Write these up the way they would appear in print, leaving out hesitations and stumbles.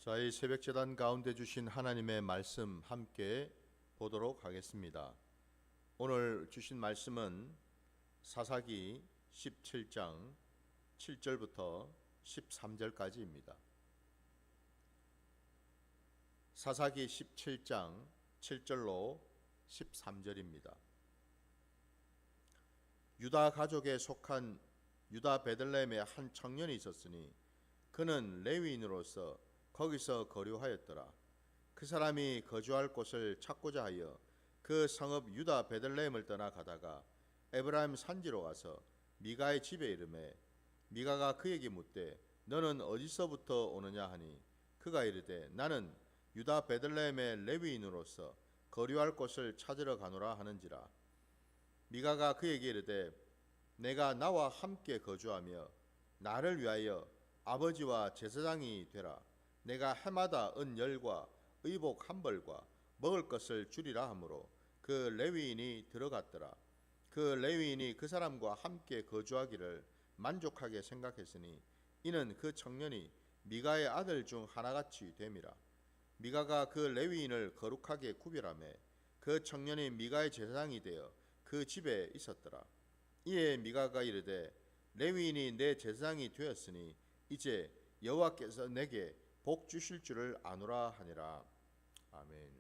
자, 이 새벽 제단 가운데 주신 하나님의 말씀 함께 보도록 하겠습니다. 오늘 주신 말씀은 사사기 17장 7절부터 13절까지입니다. 사사기 17장 7절로 13절입니다. 유다 가족에 속한 유다 베들레헴에 한 청년이 있었으니 그는 레위인으로서 거기서 거류하였더라. 그 사람이 거주할 곳을 찾고자 하여 그 성읍 유다 베들레헴을 떠나 가다가 에브라임 산지로 가서 미가의 집에 이르매 미가가 그에게 묻되 너는 어디서부터 오느냐 하니 그가 이르되 나는 유다 베들레헴의 레위인으로서 거류할 곳을 찾으러 가노라 하는지라. 미가가 그에게 이르되 내가 나와 함께 거주하며 나를 위하여 아버지와 제사장이 되라. 내가 해마다 은 열과 의복 한 벌과 먹을 것을 주리라 하므로 그 레위인이 들어갔더라. 그 레위인이 그 사람과 함께 거주하기를 만족하게 생각했으니 이는 그 청년이 미가의 아들 중 하나같이 됨이라. 미가가 그 레위인을 거룩하게 구별하며 그 청년이 미가의 제사장이 되어 그 집에 있었더라. 이에 미가가 이르되 레위인이 내 제사장이 되었으니 이제 여호와께서 내게 복 주실 줄을 아노라 하니라. 아멘.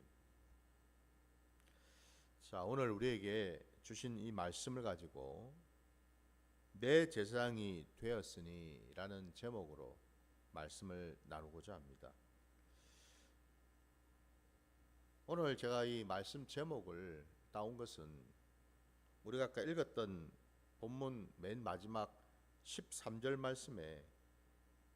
자, 오늘 우리에게 주신 이 말씀을 가지고 내 제사장이 되었으니 라는 제목으로 말씀을 나누고자 합니다. 오늘 제가 이 말씀 제목을 따온 것은 우리가 아까 읽었던 본문 맨 마지막 13절 말씀에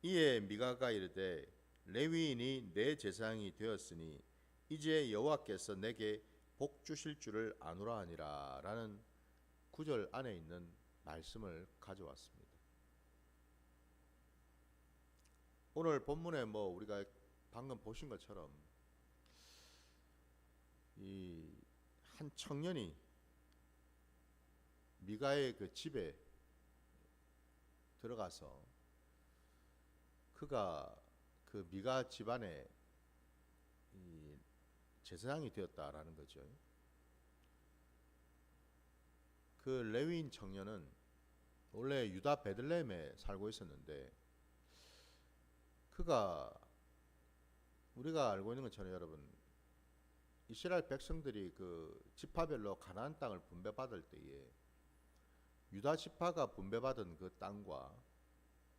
이에 미가가 이르되 레위인이 내 제사장이 되었으니 이제 여호와께서 내게 복 주실 줄을 아노라 하니라 라는 구절 안에 있는 말씀을 가져왔습니다. 오늘 본문에 우리가 방금 보신 것처럼 이 한 청년이 미가의 그 집에 들어가서 그가 그 미가 집안의 이 제사장이 되었다라는 거죠. 그 레위인 청년은 원래 유다 베들레헴에 살고 있었는데 그가 우리가 알고 있는 것처럼 여러분 이스라엘 백성들이 그 지파별로 가나안 땅을 분배받을 때에 유다 지파가 분배받은 그 땅과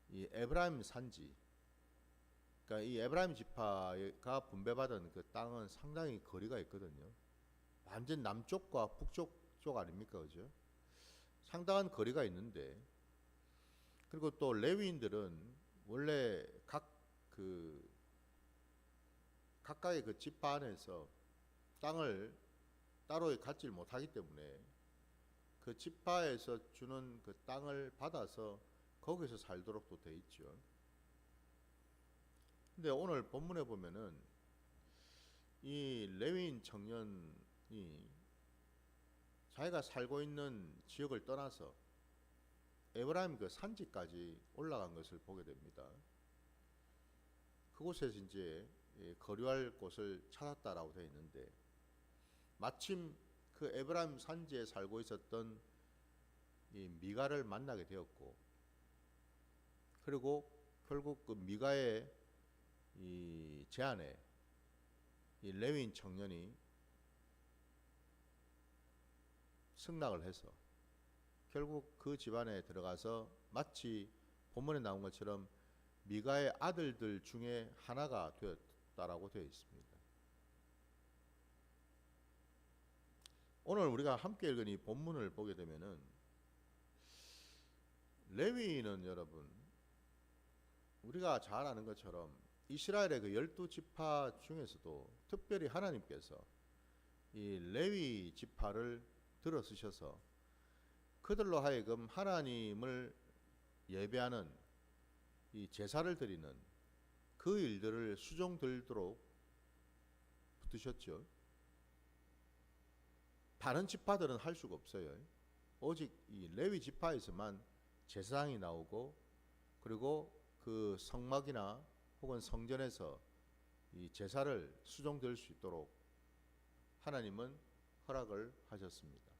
이 에브라임 산지, 그러니까 이 에브라임 지파가 분배받은 그 땅은 상당히 거리가 있거든요. 완전 남쪽과 북쪽 쪽 아닙니까, 그죠? 상당한 거리가 있는데, 그리고 또 레위인들은 원래 각각의 그 지파 안에서 땅을 따로 갖질 못하기 때문에 그 지파에서 주는 그 땅을 받아서 거기서 살도록 또 돼 있죠. 근데 오늘 본문에 보면은 이 레위인 청년이 자기가 살고 있는 지역을 떠나서 에브라임 그 산지까지 올라간 것을 보게 됩니다. 그곳에서 이제 거류할 곳을 찾았다라고 되어 있는데 마침 그 에브라임 산지에 살고 있었던 이 미가를 만나게 되었고, 그리고 결국 그 미가의 이 제안에 이 레위인 청년이 승낙을 해서 결국 그 집안에 들어가서 마치 본문에 나온 것처럼 미가의 아들들 중에 하나가 되었다라고 되어 있습니다. 오늘 우리가 함께 읽은 이 본문을 보게 되면은 레위인은 여러분 우리가 잘 아는 것처럼 이스라엘의 그 12지파 중에서도 특별히 하나님께서 이 레위 지파를 들어쓰셔서 그들로 하여금 하나님을 예배하는 이 제사를 드리는 그 일들을 수종들도록 붙으셨죠. 다른 지파들은 할 수가 없어요. 오직 이 레위 지파에서만 제사장이 나오고, 그리고 그 성막이나 혹은 성전에서 이 제사를 수종될 수 있도록 하나님은 허락을 하셨습니다.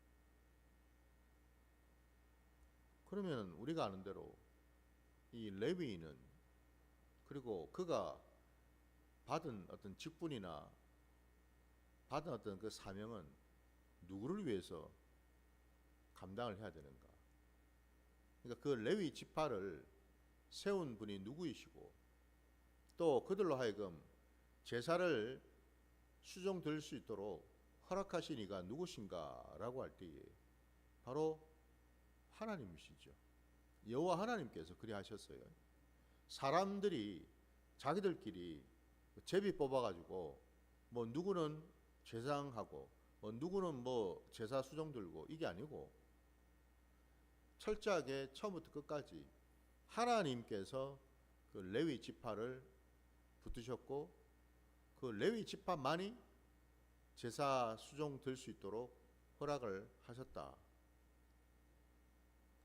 그러면 우리가 아는 대로 이 레위인은, 그리고 그가 받은 어떤 직분이나 받은 어떤 그 사명은 누구를 위해서 감당을 해야 되는가? 그러니까 그 레위 지파를 세운 분이 누구이시고, 또 그들로 하여금 제사를 수종될 수 있도록 허락하신 이가 누구신가라고 할 때에 바로 하나님이시죠. 여호와 하나님께서 그리 하셨어요. 사람들이 자기들끼리 제비 뽑아가지고 뭐 누구는 제사하고 뭐 누구는 뭐 제사 수종 들고 이게 아니고, 철저하게 처음부터 끝까지 하나님께서 그 레위 지파를 붙드셨고, 그 레위 지파만이 제사 수종 될 수 있도록 허락을 하셨다.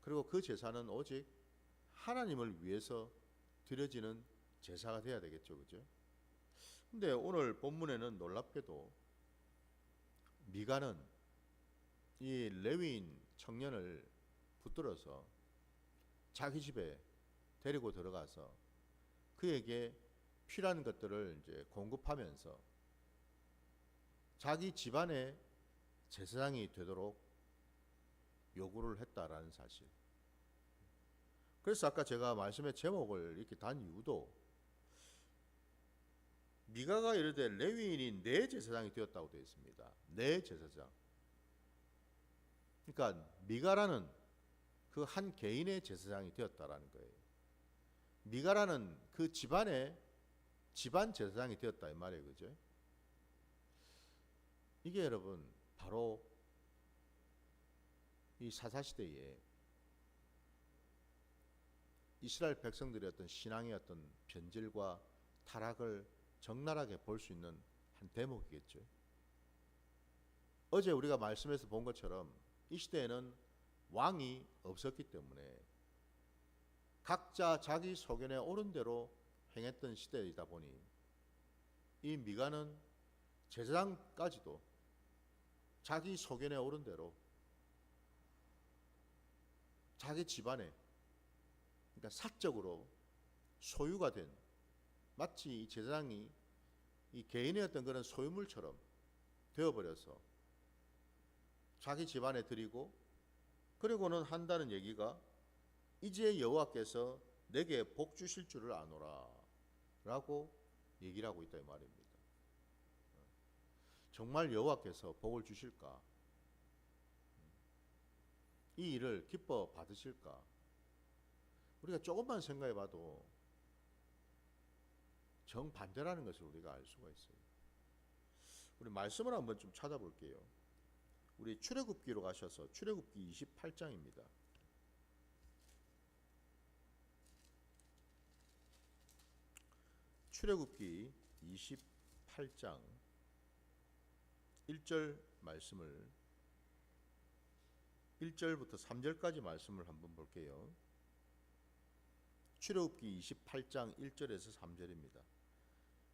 그리고 그 제사는 오직 하나님을 위해서 드려지는 제사가 돼야 되겠죠, 그죠? 근데 오늘 본문에는 놀랍게도 미가는 이 레위인 청년을 붙들어서 자기 집에 데리고 들어가서 그에게 필요한 것들을 이제 공급하면서 자기 집안의 제사장이 되도록 요구를 했다라는 사실. 그래서 아까 제가 말씀의 제목을 이렇게 단 이유도, 미가가 이르되 레위인이 내 제사장이 되었다고 되어 있습니다. 내 제사장. 그러니까 미가라는 그 한 개인의 제사장이 되었다라는 거예요. 미가라는 그 집안의 집안 제사장이 되었다 이 말이에요, 그죠? 이게 여러분 바로 이 사사시대에 이스라엘 백성들의 어떤 신앙의 어떤 변질과 타락을 적나라하게 볼 수 있는 한 대목이겠죠. 어제 우리가 말씀에서 본 것처럼 이 시대에는 왕이 없었기 때문에 각자 자기 소견에 옳은 대로 행했던 시대이다 보니 이 미가는 제사장까지도 자기 소견에 옳은 대로 자기 집안에, 그러니까 사적으로 소유가 된, 마치 이 제사장이 이 개인의 어떤 그런 소유물처럼 되어버려서 자기 집안에 드리고, 그리고는 한다는 얘기가 이제 여호와께서 내게 복 주실 줄을 아노라 라고 얘기를 하고 있다 이 말입니다. 정말 여호와께서 복을 주실까? 이 일을 기뻐 받으실까? 우리가 조금만 생각해 봐도 정반대라는 것을 우리가 알 수가 있어요. 우리 말씀을 한번 좀 찾아볼게요. 우리 출애굽기로 가셔서 출애굽기 28장입니다. 출애굽기 28장 1절 말씀을, 1절부터 3절까지 말씀을 한번 볼게요. 출애굽기 28장 1절에서 3절입니다.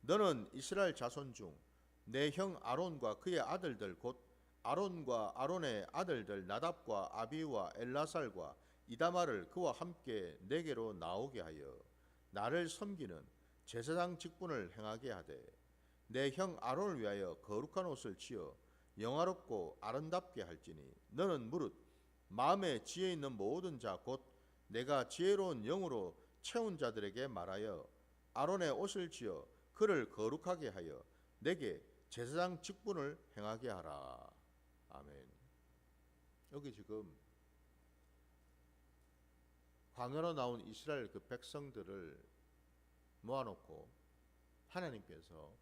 너는 이스라엘 자손 중 내 형 아론과 그의 아들들 곧 아론과 아론의 아들들 나답과 아비와 엘라살과 이다말을 그와 함께 내게로 나오게 하여 나를 섬기는 제사장 직분을 행하게 하되, 내 형 아론을 위하여 거룩한 옷을 지어 영화롭고 아름답게 할지니 너는 무릇 마음에 지혜 있는 모든 자 곧 내가 지혜로운 영으로 채운 자들에게 말하여 아론의 옷을 지어 그를 거룩하게 하여 내게 제사장 직분을 행하게 하라. 아멘. 여기 지금 광야로 나온 이스라엘 그 백성들을 모아놓고 하나님께서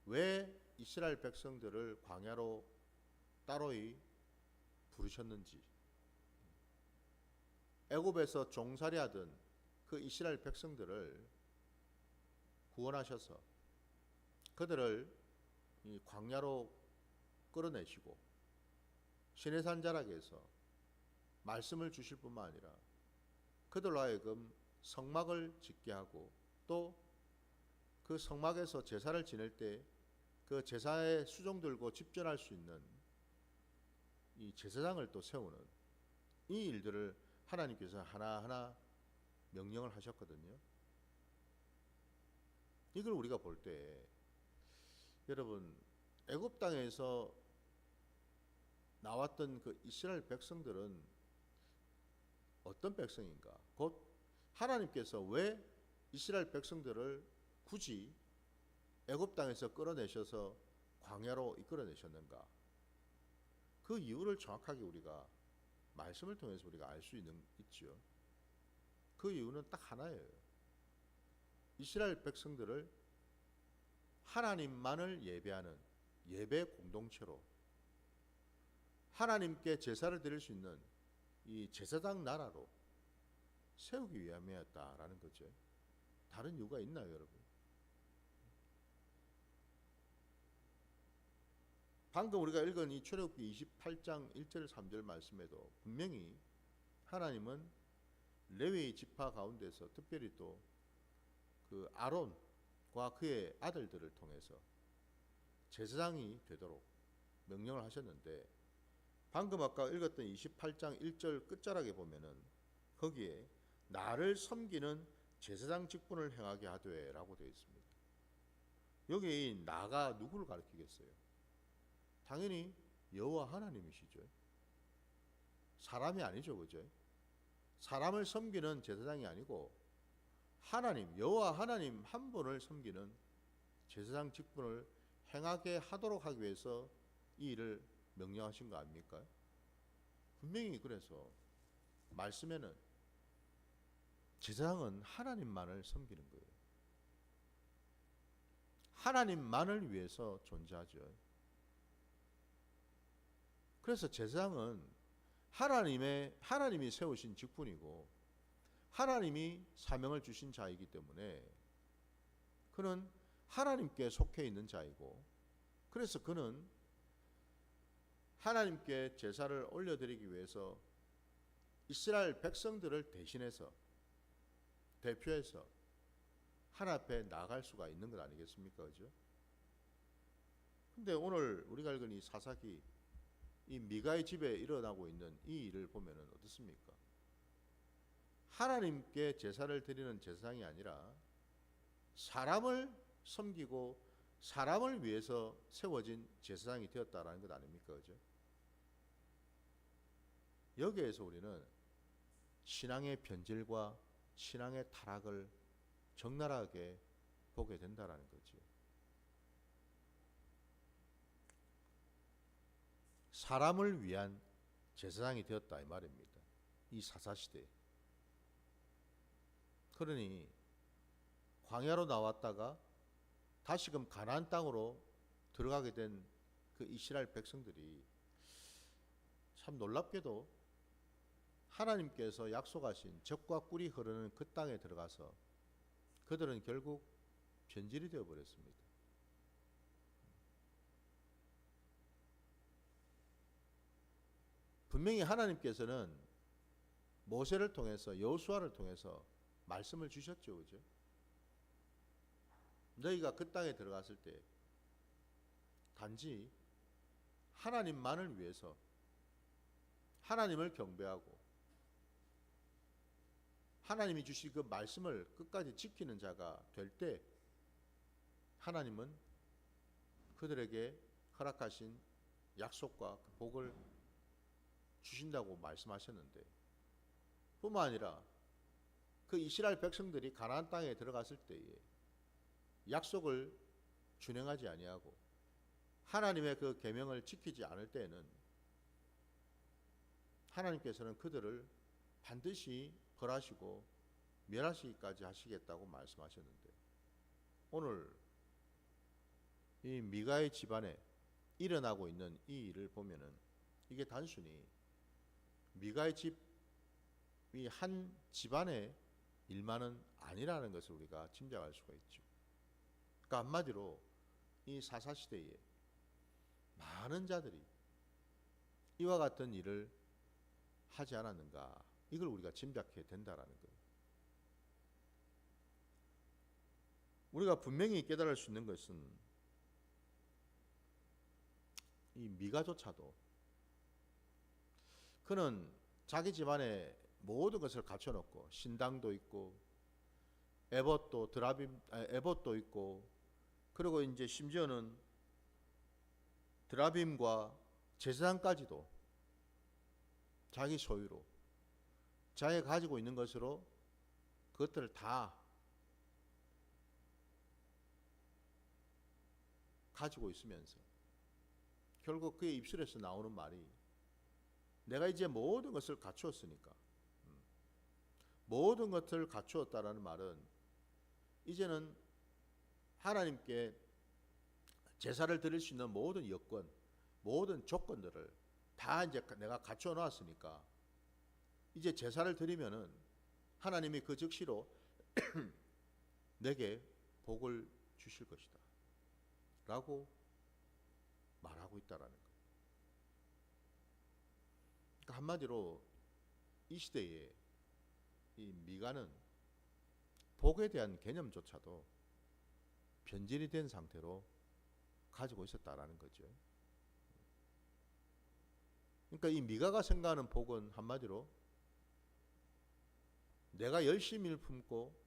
왜 이스라엘 백성들을 광야로 따로이 부르셨는지, 애굽에서 종살이하던 그 이스라엘 백성들을 구원하셔서 그들을 이 광야로 끌어내시고 시내산 자락에서 말씀을 주실 뿐만 아니라 그들로 하여금 성막을 짓게 하고 또 그 성막에서 제사를 지낼 때 그 제사에 수종 들고 집전할 수 있는 이 제사장을 또 세우는 이 일들을 하나님께서 하나하나 명령을 하셨거든요. 이걸 우리가 볼 때 여러분, 애굽 땅에서 나왔던 그 이스라엘 백성들은 어떤 백성인가? 곧 하나님께서 왜 이스라엘 백성들을 굳이 애굽 땅에서 끌어내셔서 광야로 이끌어내셨는가? 그 이유를 정확하게 우리가 말씀을 통해서 우리가 알 수 있지요. 그 이유는 딱 하나예요. 이스라엘 백성들을 하나님만을 예배하는 예배 공동체로 하나님께 제사를 드릴 수 있는 이 제사장 나라로 세우기 위함이었다라는 거죠. 다른 이유가 있나요, 여러분? 방금 우리가 읽은 이 출애굽기 28장 1절 3절 말씀에도 분명히 하나님은 레위 지파 가운데서 특별히 또 그 아론과 그의 아들들을 통해서 제사장이 되도록 명령을 하셨는데, 방금 아까 읽었던 28장 1절 끝자락에 보면은 거기에 나를 섬기는 제사장 직분을 행하게 하되라고 되어 있습니다. 여기 이 나가 누구를 가리키겠어요? 당연히 여호와 하나님이시죠. 사람이 아니죠, 그죠? 사람을 섬기는 제사장이 아니고 하나님, 여호와 하나님 한 분을 섬기는 제사장 직분을 행하게 하도록 하기 위해서 이 일을 명령하신 거 아닙니까? 분명히 그래서 말씀에는 제사장은 하나님만을 섬기는 거예요. 하나님만을 위해서 존재하죠. 그래서 제사장은 하나님이 세우신 직분이고 하나님이 사명을 주신 자이기 때문에 그는 하나님께 속해 있는 자이고, 그래서 그는 하나님께 제사를 올려드리기 위해서 이스라엘 백성들을 대신해서 대표해서 하나님 앞에 나아갈 수가 있는 것 아니겠습니까? 그죠? 근데 오늘 우리가 읽은 이 사사기, 이 미가의 집에 일어나고 있는 이 일을 보면은 어떻습니까? 하나님께 제사를 드리는 제사장이 아니라 사람을 섬기고 사람을 위해서 세워진 제사장이 되었다라는 것 아닙니까? 그죠? 여기에서 우리는 신앙의 변질과 신앙의 타락을 적나라하게 보게 된다라는 거죠. 사람을 위한 제사장이 되었다 이 말입니다. 이 사사시대에. 그러니 광야로 나왔다가 다시금 가나안 땅으로 들어가게 된 그 이스라엘 백성들이 참 놀랍게도 하나님께서 약속하신 젖과 꿀이 흐르는 그 땅에 들어가서 그들은 결국 변질이 되어 버렸습니다. 분명히 하나님께서는 모세를 통해서 여호수아를 통해서 말씀을 주셨죠, 그죠? 너희가 그 땅에 들어갔을 때 단지 하나님만을 위해서 하나님을 경배하고 하나님이 주신 그 말씀을 끝까지 지키는 자가 될 때 하나님은 그들에게 허락하신 약속과 그 복을 주신다고 말씀하셨는데, 뿐만 아니라 그 이스라엘 백성들이 가나안 땅에 들어갔을 때에 약속을 준행하지 아니하고 하나님의 그 계명을 지키지 않을 때에는 하나님께서는 그들을 반드시 벌하시고 멸하시기까지 하시겠다고 말씀하셨는데, 오늘 이 미가의 집안에 일어나고 있는 이 일을 보면은 이게 단순히 미가의 집이 한 집안의 일만은 아니라는 것을 우리가 짐작할 수가 있죠. 그러니까 한마디로 이 사사시대에 많은 자들이 이와 같은 일을 하지 않았는가, 이걸 우리가 짐작해야 된다라는 거예요. 우리가 분명히 깨달을 수 있는 것은 이 미가조차도 그는 자기 집안에 모든 것을 갖춰놓고 신당도 있고 에봇도 있고, 그리고 이제 심지어는 드라빔과 제사장까지도 자기 소유로 자기가 가지고 있는 것으로 그것들을 다 가지고 있으면서 결국 그의 입술에서 나오는 말이 내가 이제 모든 것을 갖추었으니까, 모든 것을 갖추었다라는 말은 이제는 하나님께 제사를 드릴 수 있는 모든 여건, 모든 조건들을 다 이제 내가 갖춰 놨으니까 이제 제사를 드리면은 하나님이 그 즉시로 내게 복을 주실 것이다 라고 말하고 있다라는 거예요. 그러니까 한마디로 이 시대에 이 미가는 복에 대한 개념조차도 변질이 된 상태로 가지고 있었다라는 거죠. 그러니까 이 미가가 생각하는 복은 한마디로 내가 열심히 일 품고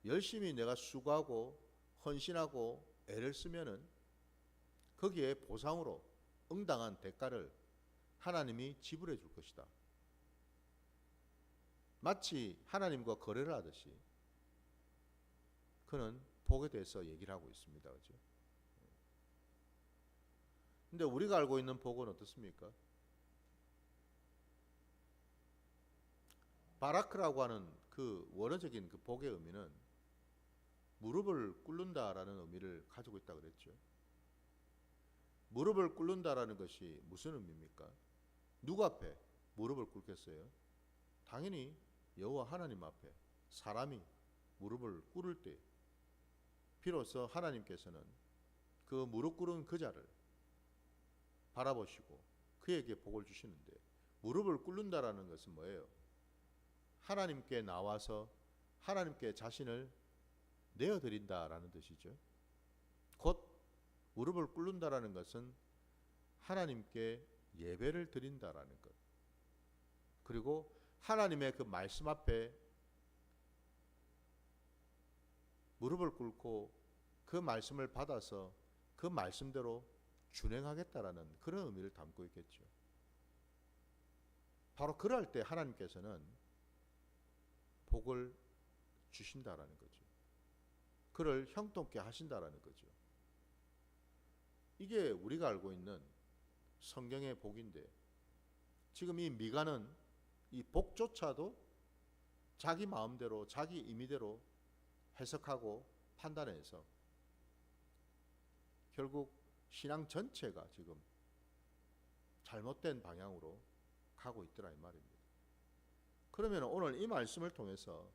열심히 내가 수고하고 헌신하고 애를 쓰면은 거기에 보상으로 응당한 대가를 하나님이 지불해 줄 것이다. 마치 하나님과 거래를 하듯이 그는 복에 대해서 얘기를 하고 있습니다. 그렇죠? 근데 우리가 알고 있는 복은 어떻습니까? 바라크라고 하는 그 원어적인 그 복의 의미는 무릎을 꿇는다라는 의미를 가지고 있다고 그랬죠. 무릎을 꿇는다라는 것이 무슨 의미입니까? 누구 앞에 무릎을 꿇겠어요? 당연히 여호와 하나님 앞에 사람이 무릎을 꿇을 때 비로소 하나님께서는 그 무릎 꿇은 그 자를 바라보시고 그에게 복을 주시는데, 무릎을 꿇는다라는 것은 뭐예요? 하나님께 나와서 하나님께 자신을 내어드린다라는 뜻이죠. 곧 무릎을 꿇는다라는 것은 하나님께 예배를 드린다라는 것, 그리고 하나님의 그 말씀 앞에 무릎을 꿇고 그 말씀을 받아서 그 말씀대로 준행하겠다라는 그런 의미를 담고 있겠죠. 바로 그럴 때 하나님께서는 복을 주신다라는 거죠. 그를 형통케 하신다라는 거죠. 이게 우리가 알고 있는 성경의 복인데, 지금 이 미가는 이 복조차도 자기 마음대로 자기 임의대로 해석하고 판단해서 결국 신앙 전체가 지금 잘못된 방향으로 가고 있더라 이 말입니다. 그러면 오늘 이 말씀을 통해서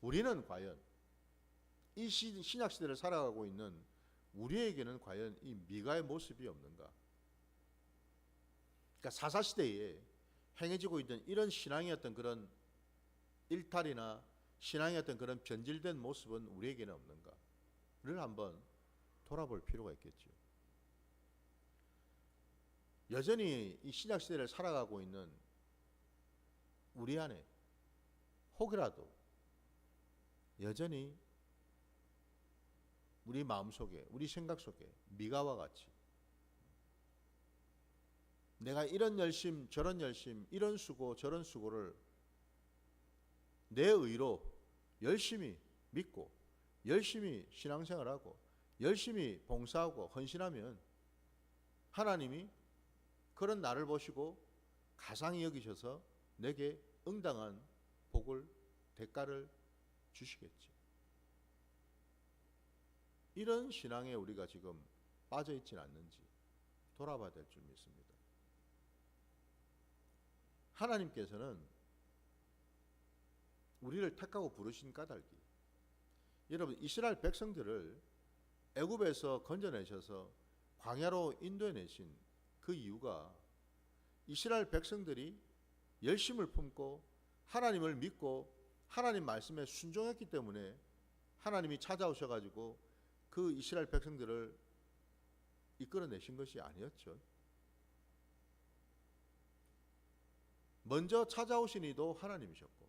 우리는 과연 이 신약 시대를 살아가고 있는 우리에게는 과연 이 미가의 모습이 없는가? 그러니까 사사 시대에 행해지고 있는 이런 신앙의 어떤 그런 일탈이나 신앙의 어떤 그런 변질된 모습은 우리에게는 없는가를 한번 돌아볼 필요가 있겠죠. 여전히 이 신약 시대를 살아가고 있는 우리 안에 혹이라도 여전히 우리 마음속에, 우리 생각 속에 미가와 같이 내가 이런 열심 저런 열심, 이런 수고 저런 수고를 내 의로 열심히 믿고 열심히 신앙생활하고 열심히 봉사하고 헌신하면 하나님이 그런 나를 보시고 가상히 여기셔서 내게 응당한 복을, 대가를 주시겠지. 이런 신앙에 우리가 지금 빠져 있지는 않는지 돌아봐야 될 줄 믿습니다. 하나님께서는 우리를 택하고 부르신 까닭이, 여러분 이스라엘 백성들을 애굽에서 건져내셔서 광야로 인도해내신 그 이유가 이스라엘 백성들이 열심을 품고 하나님을 믿고 하나님 말씀에 순종했기 때문에 하나님이 찾아오셔가지고 그 이스라엘 백성들을 이끌어내신 것이 아니었죠. 먼저 찾아오신 이도 하나님이셨고,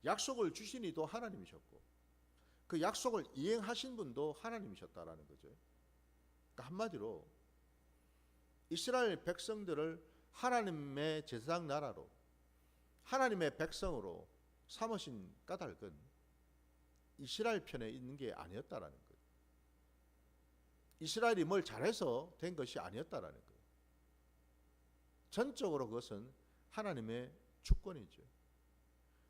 약속을 주신 이도 하나님이셨고, 그 약속을 이행하신 분도 하나님이셨다라는 거죠. 그러니까 한마디로 이스라엘 백성들을 하나님의 제사장 나라로, 하나님의 백성으로 삼으신 까닭은 이스라엘 편에 있는 게 아니었다라는 거예요. 이스라엘이 뭘 잘해서 된 것이 아니었다라는 거예요. 전적으로 그것은 하나님의 주권이죠.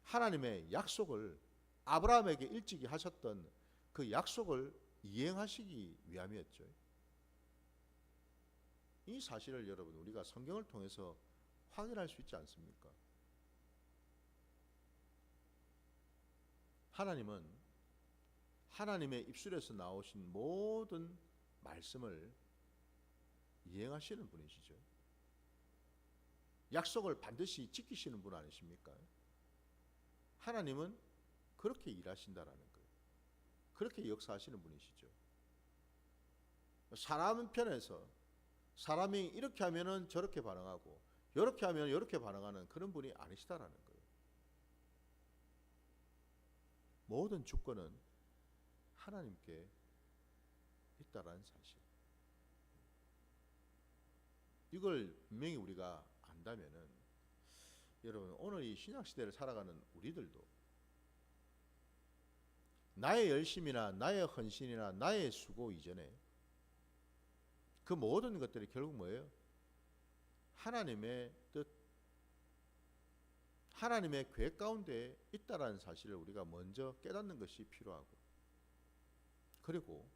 하나님의 약속을 아브라함에게 일찍이 하셨던 그 약속을 이행하시기 위함이었죠. 이 사실을 여러분 우리가 성경을 통해서 확인할 수 있지 않습니까? 하나님은 하나님의 입술에서 나오신 모든 말씀을 이행하시는 분이시죠. 약속을 반드시 지키시는 분 아니십니까? 하나님은 그렇게 일하신다라는 거예요. 그렇게 역사하시는 분이시죠. 사람 편에서 사람이 이렇게 하면은 저렇게 반응하고 이렇게 하면 이렇게 반응하는 그런 분이 아니시다라는 거예요. 모든 주권은 하나님께 있다라는 사실. 이걸 분명히 우리가 안다면은 여러분 오늘 이 신약 시대를 살아가는 우리들도 나의 열심이나 나의 헌신이나 나의 수고 이전에 그 모든 것들이 결국 뭐예요? 하나님의 뜻, 하나님의 계획 가운데 있다라는 사실을 우리가 먼저 깨닫는 것이 필요하고, 그리고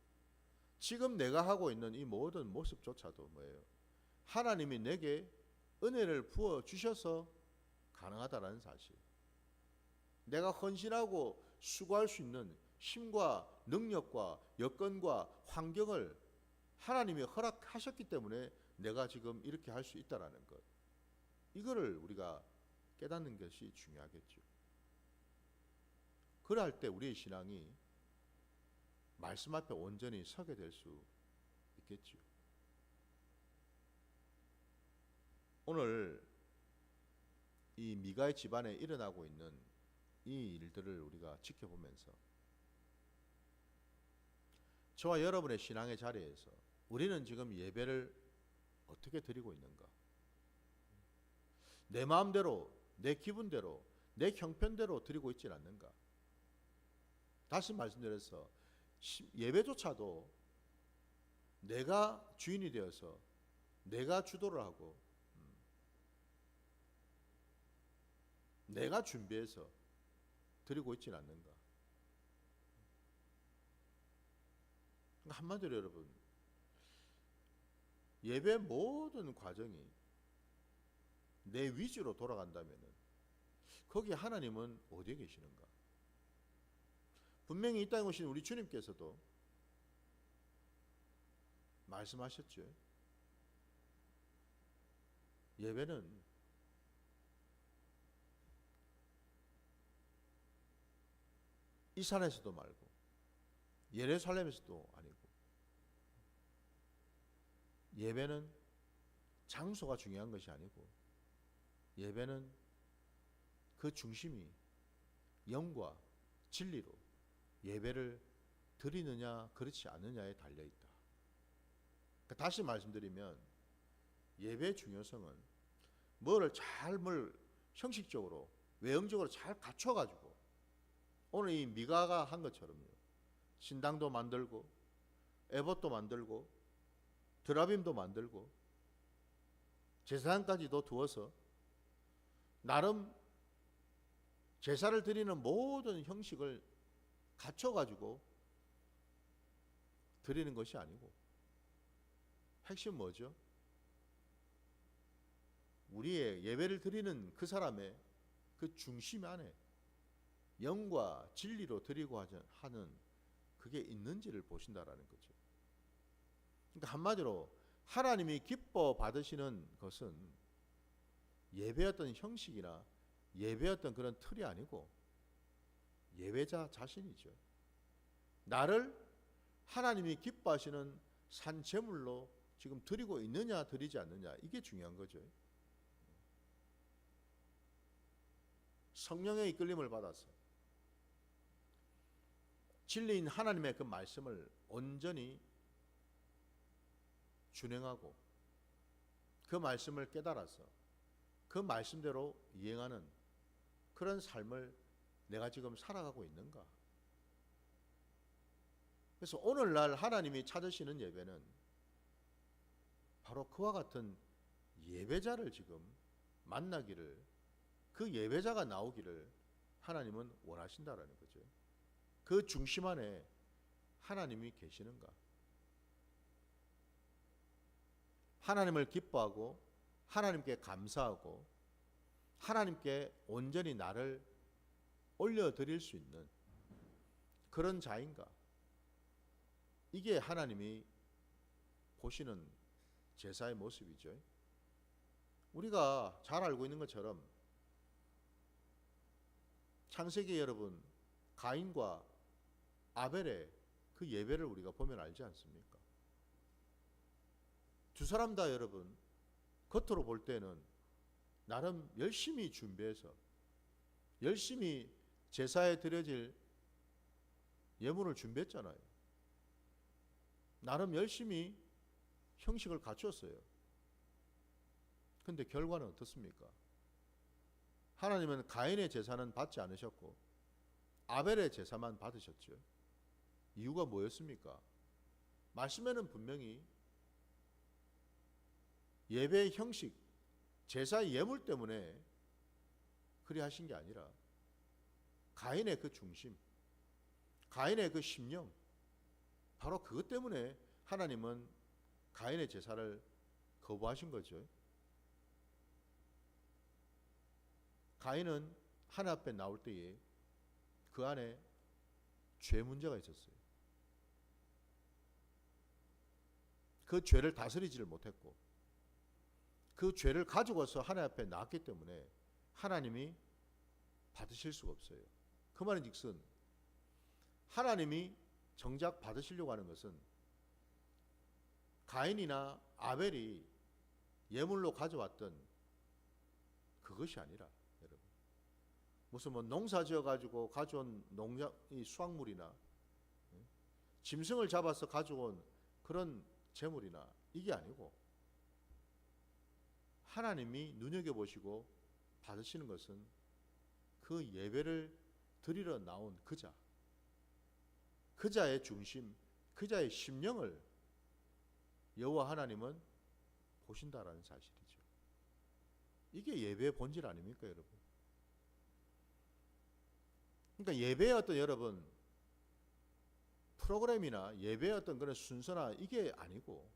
지금 내가 하고 있는 이 모든 모습조차도 뭐예요? 하나님이 내게 은혜를 부어 주셔서 가능하다라는 사실. 내가 헌신하고 수고할 수 있는 힘과 능력과 여건과 환경을 하나님이 허락하셨기 때문에 내가 지금 이렇게 할 수 있다라는 것. 이거를 우리가 깨닫는 것이 중요하겠죠. 그럴 때 우리의 신앙이 말씀 앞에 온전히 서게 될 수 있겠죠. 오늘 이 미가의 집안에 일어나고 있는 이 일들을 우리가 지켜보면서 저와 여러분의 신앙의 자리에서 우리는 지금 예배를 어떻게 드리고 있는가? 내 마음대로, 내 기분대로, 내 형편대로 드리고 있지 않는가? 다시 말씀드려서 예배조차도 내가 주인이 되어서 내가 주도를 하고 내가 준비해서 드리고 있지 않는가? 한마디로 여러분, 예배 모든 과정이 내 위주로 돌아간다면 거기 하나님은 어디에 계시는가? 분명히 이 땅에 오신 우리 주님께서도 말씀하셨죠. 예배는 이 산에서도 말고 예루살렘에서도 아니고, 예배는 장소가 중요한 것이 아니고 예배는 그 중심이 영과 진리로 예배를 드리느냐 그렇지 않느냐에 달려있다. 다시 말씀드리면 예배의 중요성은 뭐를 잘 형식적으로 외형적으로 잘 갖춰가지고 오늘 이 미가가 한 것처럼요, 신당도 만들고 에봇도 만들고 드라빔도 만들고 제사장까지도 두어서 나름 제사를 드리는 모든 형식을 갖춰가지고 드리는 것이 아니고, 핵심 뭐죠? 우리의 예배를 드리는 그 사람의 그 중심 안에 영과 진리로 드리고 하는 그게 있는지를 보신다라는 거죠. 그러니까 한마디로 하나님이 기뻐 받으시는 것은 예배였던 형식이나 예배였던 그런 틀이 아니고 예배자 자신이죠. 나를 하나님이 기뻐하시는 산 제물로 지금 드리고 있느냐 드리지 않느냐, 이게 중요한 거죠. 성령의 이끌림을 받아서 진리인 하나님의 그 말씀을 온전히 준행하고 그 말씀을 깨달아서 그 말씀대로 이행하는 그런 삶을 내가 지금 살아가고 있는가? 그래서 오늘날 하나님이 찾으시는 예배는 바로 그와 같은 예배자를 지금 만나기를, 그 예배자가 나오기를 하나님은 원하신다라는 거죠. 그 중심 안에 하나님이 계시는가? 하나님을 기뻐하고 하나님께 감사하고 하나님께 온전히 나를 올려드릴 수 있는 그런 자인가? 이게 하나님이 보시는 제사의 모습이죠. 우리가 잘 알고 있는 것처럼 창세기 여러분, 가인과 아벨의 그 예배를 우리가 보면 알지 않습니까? 두 사람 다 여러분 겉으로 볼 때는 나름 열심히 준비해서 열심히 제사에 드려질 예물을 준비했잖아요. 나름 열심히 형식을 갖췄어요. 근데 결과는 어떻습니까? 하나님은 가인의 제사는 받지 않으셨고 아벨의 제사만 받으셨죠. 이유가 뭐였습니까? 말씀에는 분명히 예배의 형식, 제사의 예물 때문에 그리 하신 게 아니라 가인의 그 중심, 가인의 그 심령, 바로 그것 때문에 하나님은 가인의 제사를 거부하신 거죠. 가인은 하나님 앞에 나올 때에 그 안에 죄 문제가 있었어요. 그 죄를 다스리지를 못했고 그 죄를 가지고서 하나님 앞에 나왔기 때문에 하나님이 받으실 수가 없어요. 그 말인즉슨 하나님이 정작 받으시려고 하는 것은 가인이나 아벨이 예물로 가져왔던 그것이 아니라, 여러분, 무슨 뭐 농사 지어 가지고 가져온 이 수확물이나 짐승을 잡아서 가져온 그런 재물이나 이게 아니고 하나님이 눈여겨보시고 받으시는 것은 그 예배를 드리러 나온 그자, 그자의 중심, 그자의 심령을 여호와 하나님은 보신다라는 사실이죠. 이게 예배의 본질 아닙니까, 여러분? 그러니까 예배의 어떤 여러분 프로그램이나 예배의 어떤 그런 순서나 이게 아니고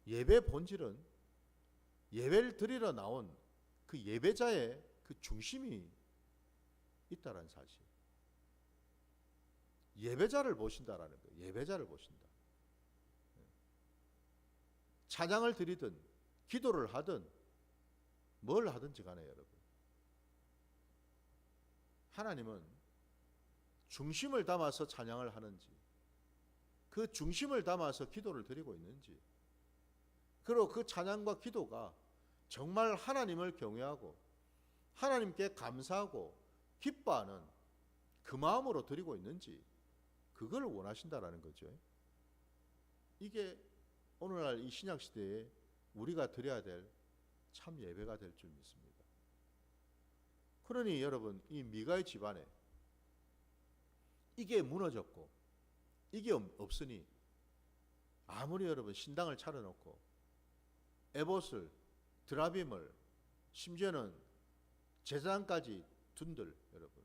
예배의 본질은 예배를 드리러 나온 그 예배자의 그 중심이 있다라는 사실. 예배자를 보신다라는 거예요. 예배자를 보신다. 찬양을 드리든 기도를 하든 뭘 하든지 간에 여러분, 하나님은 중심을 담아서 찬양을 하는지 그 중심을 담아서 기도를 드리고 있는지, 그리고 그 찬양과 기도가 정말 하나님을 경외하고 하나님께 감사하고 기뻐하는 그 마음으로 드리고 있는지, 그걸 원하신다라는 거죠. 이게 오늘날 이 신약 시대에 우리가 드려야 될 참 예배가 될 줄 믿습니다. 그러니 여러분, 이 미가의 집안에 이게 무너졌고 이게 없으니 아무리 여러분 신당을 차려놓고 에봇을, 드라빔을, 심지어는 제사장까지 둔들 여러분,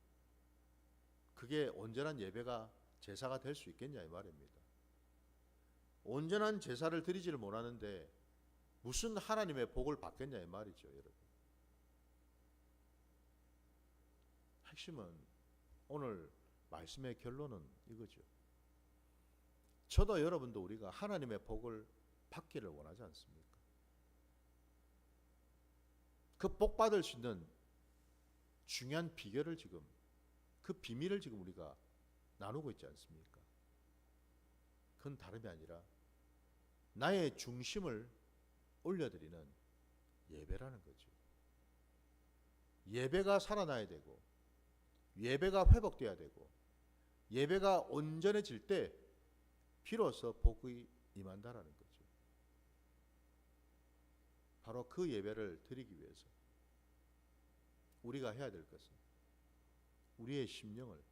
그게 온전한 예배가 제사가 될 수 있겠냐 이 말입니다. 온전한 제사를 드리지를 못하는데 무슨 하나님의 복을 받겠냐 이 말이죠, 여러분. 핵심은 오늘 말씀의 결론은 이거죠. 저도 여러분도 우리가 하나님의 복을 받기를 원하지 않습니까? 그 복 받을 수 있는 중요한 비결을 지금, 그 비밀을 지금 우리가 나누고 있지 않습니까? 그건 다름이 아니라 나의 중심을 올려드리는 예배라는 거죠. 예배가 살아나야 되고, 예배가 회복돼야 되고, 예배가 온전해질 때 비로소 복이 임한다라는 거죠. 바로 그 예배를 드리기 위해서 우리가 해야 될 것은 우리의 심령을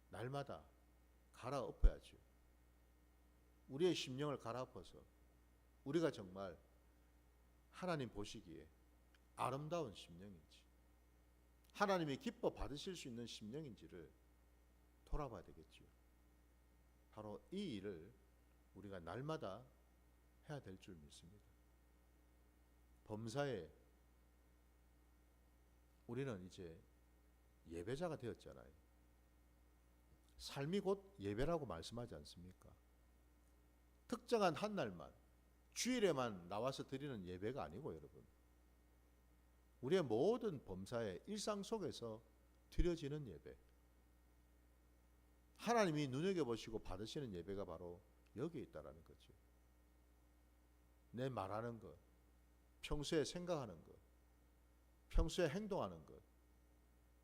날마다 갈아엎어야죠. 우리의 심령을 갈아엎어서 우리가 정말 하나님 보시기에 아름다운 심령인지, 하나님이 기뻐 받으실 수 있는 심령인지를 돌아봐야 되겠죠. 바로 이 일을 우리가 날마다 해야 될 줄 믿습니다. 범사에 우리는 이제 예배자가 되었잖아요. 삶이 곧 예배라고 말씀하지 않습니까? 특정한 한 날만, 주일에만 나와서 드리는 예배가 아니고, 여러분, 우리의 모든 범사의 일상 속에서 드려지는 예배, 하나님이 눈여겨보시고 받으시는 예배가 바로 여기에 있다는 거죠. 내 말하는 것, 평소에 생각하는 것, 평소에 행동하는 것,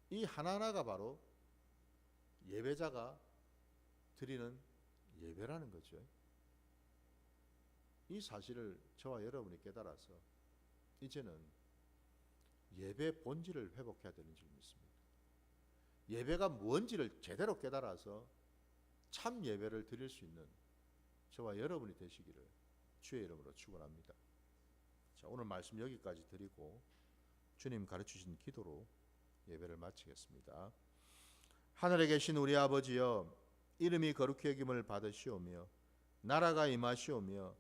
이 하나하나가 바로 예배자가 드리는 예배라는 거죠. 이 사실을 저와 여러분이 깨달아서 이제는 예배 본질을 회복해야 되는 줄 믿습니다. 예배가 뭔지를 제대로 깨달아서 참 예배를 드릴 수 있는 저와 여러분이 되시기를 주의 이름으로 축원합니다. 자, 오늘 말씀 여기까지 드리고 주님 가르치신 기도로 예배를 마치겠습니다. 하늘에 계신 우리 아버지여, 이름이 거룩히 여김을 받으시오며 나라가 임하시오며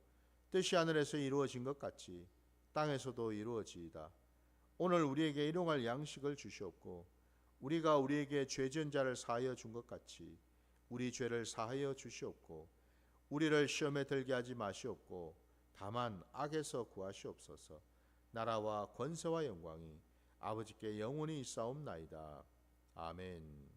뜻이 하늘에서 이루어진 것 같이 땅에서도 이루어지이다. 오늘 우리에게 일용할 양식을 주시옵고 우리가 우리에게 죄 지은 자를 사하여 준 것 같이 우리 죄를 사하여 주시옵고 우리를 시험에 들게 하지 마시옵고 다만 악에서 구하시옵소서. 나라와 권세와 영광이 아버지께 영원히 있사옵나이다. 아멘.